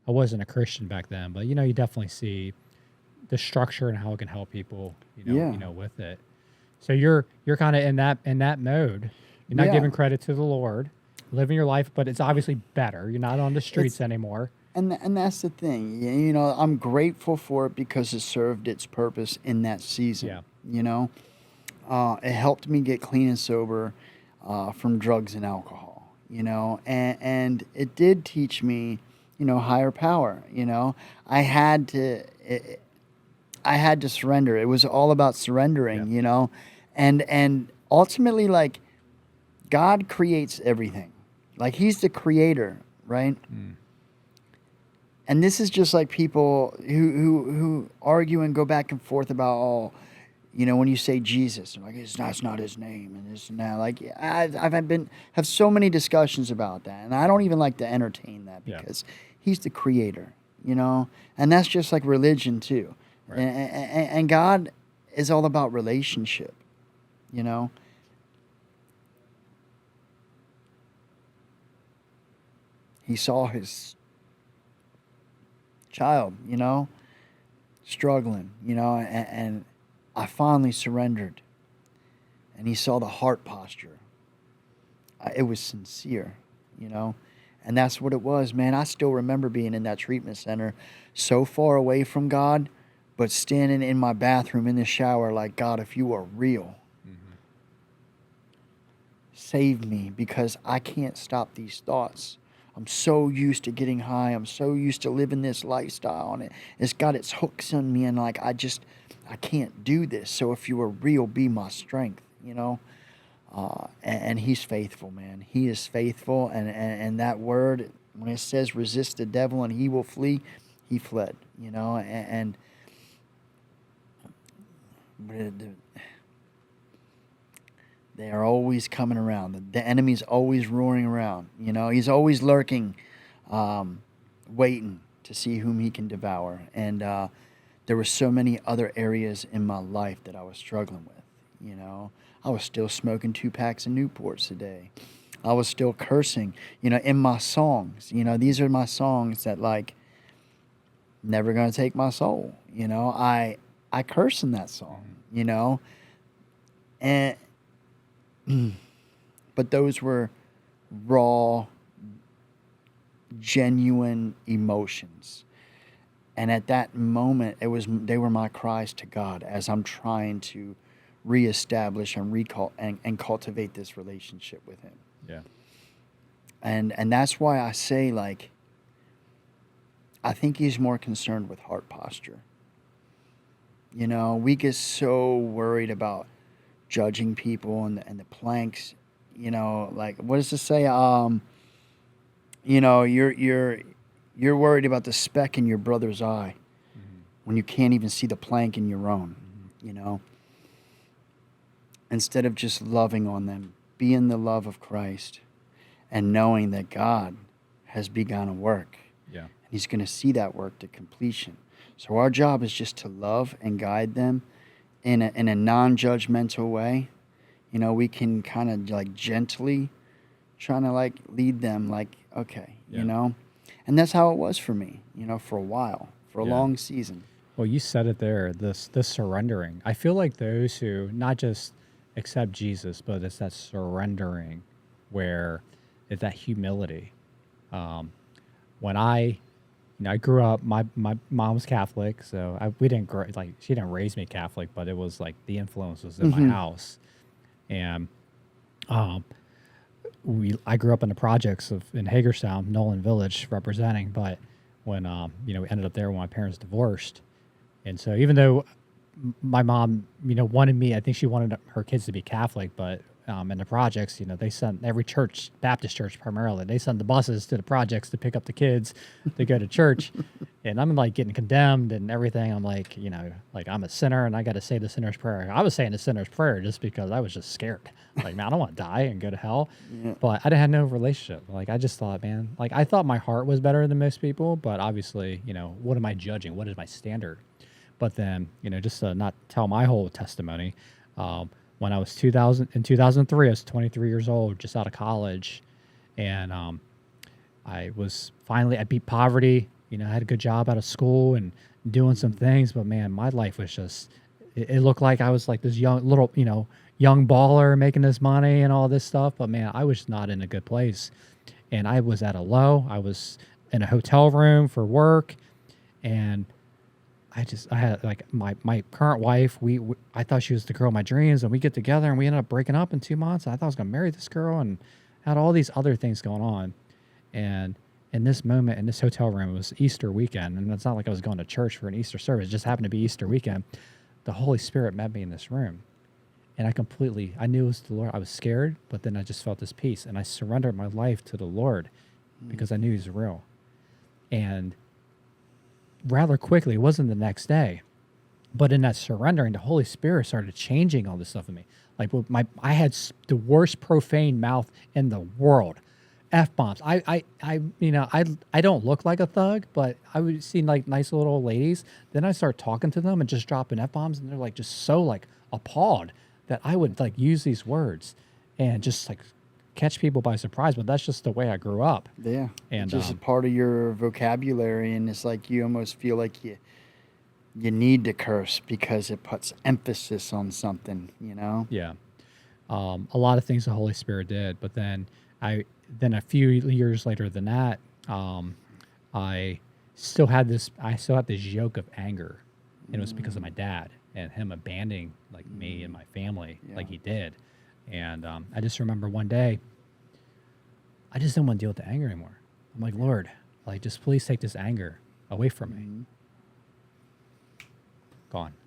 I wasn't a Christian back then, but you definitely see the structure and how it can help people, Yeah. with it. So you're kind of in that mode. You're not Yeah. giving credit to the Lord, living your life, but it's obviously better. You're not on the streets It's anymore. and that's the thing. I'm grateful for it because it served its purpose in that season. Yeah. It helped me get clean and sober from drugs and alcohol. And it did teach me, higher power. I had to. I had to surrender. It was all about Yeah. surrendering. And ultimately, like, God creates everything. Like, He's the creator, right? Mm. And this is just like people who argue and go back and forth about, oh, when you say Jesus, they're like, it's not his name and this and that. Like, I've been have so many discussions about that, and I don't even like to entertain that Yeah. because He's the creator, and that's just like religion too, Right. and God is all about relationship, you know. He saw His child, struggling, and I finally surrendered, and He saw the heart posture. It was sincere, you know, and that's what it was, man. I still remember being in that treatment center, so far away from God, but standing in my bathroom in the shower, like, God, if you are real, Hmm. save me because I can't stop these thoughts. I'm so used to getting high. I'm so used to living this lifestyle, and it's got its hooks on me, and like I can't do this. So if you are real, be my strength. And He's faithful, man. He is faithful, and that word, when it says resist the devil and he will flee, He fled. But they are always coming around. The enemy's always roaring around. He's always lurking, waiting to see whom he can devour. And there were so many other areas in my life that I was struggling with. I was still smoking 2 packs of Newports a day. I was still cursing, in my songs. These are my songs that, like, never gonna take my soul. I curse in that song. Hmm. And but those were raw, genuine emotions. And at that moment, they were my cries to God as I'm trying to reestablish and recall and cultivate this relationship with Him. Yeah. And that's why I say, like, I think He's more concerned with heart posture. We get so worried about judging people and the planks. Like, what does it say? You're worried about the speck in your brother's eye Hmm. when you can't even see the plank in your own. Hmm. You know, instead of just loving on them, being the love of Christ, and knowing that God has begun a work, Yeah. and He's going to see that work to completion. So our job is just to love and guide them in a non-judgmental way. We can kind of, like, gently trying to, like, lead them, like, okay, Yeah. and that's how it was for me, for a while, for a Yeah. long season. Well, you said it there. This surrendering. I feel like those who not just accept Jesus, but it's that surrendering, where it's that humility. Um, when I grew up, my mom was Catholic, so we didn't grow like she didn't raise me Catholic, but it was like the influence was in my Hmm. house, and um, I grew up in the projects in Hagerstown, Nolan Village, representing. But when we ended up there when my parents divorced, and so even though my mom, wanted me, I think she wanted her kids to be Catholic, but in the projects, they sent every church, Baptist church primarily, they send the buses to the projects to pick up the kids to go to church. And I'm like getting condemned and everything. I'm like, like I'm a sinner and I got to say the sinner's prayer. I was saying the sinner's prayer just because I was just scared. Like, man, I don't want to die and go to hell. Yeah. But I had no relationship. Like, I just thought, man, like I thought my heart was better than most people, but obviously, what am I judging? What is my standard? But then, just to not tell my whole testimony, when I was 2003, I was 23 years old, just out of college, and I beat poverty. You know, I had a good job out of school and doing some things, but man, my life was just, it looked like I was like this young, little, young baller making this money and all this stuff. But man, I was not in a good place. And I was at a low. I was in a hotel room for work. And I had like my current wife. I thought she was the girl of my dreams, and we get together and we ended up breaking up in 2 months. And I thought I was gonna marry this girl, and had all these other things going on. And in this moment, in this hotel room, it was Easter weekend, and it's not like I was going to church for an Easter service. It just happened to be Easter weekend. The Holy Spirit met me in this room, and I knew it was the Lord. I was scared, but then I just felt this peace, and I surrendered my life to the Lord because I knew He's real. And rather quickly, it wasn't the next day, but in that surrendering, the Holy Spirit started changing all this stuff in me. Like I had the worst profane mouth in the world, f bombs. I don't look like a thug, but I would see like nice little old ladies. Then I start talking to them and just dropping f bombs, and they're like just so like appalled that I would like use these words and just like catch people by surprise. But that's just the way I grew up. Yeah. And It's just a part of your vocabulary, and it's like you almost feel like you need to curse because it puts emphasis on something, you know? Yeah. A lot of things the Holy Spirit did, but then a few years later than that, I I still had this yoke of anger, and it was because of my dad and him abandoning like me and my family like Yeah. he did. And I just remember one day, I just didn't want to deal with the anger anymore. I'm like, Lord, like just please take this anger away from me. Gone.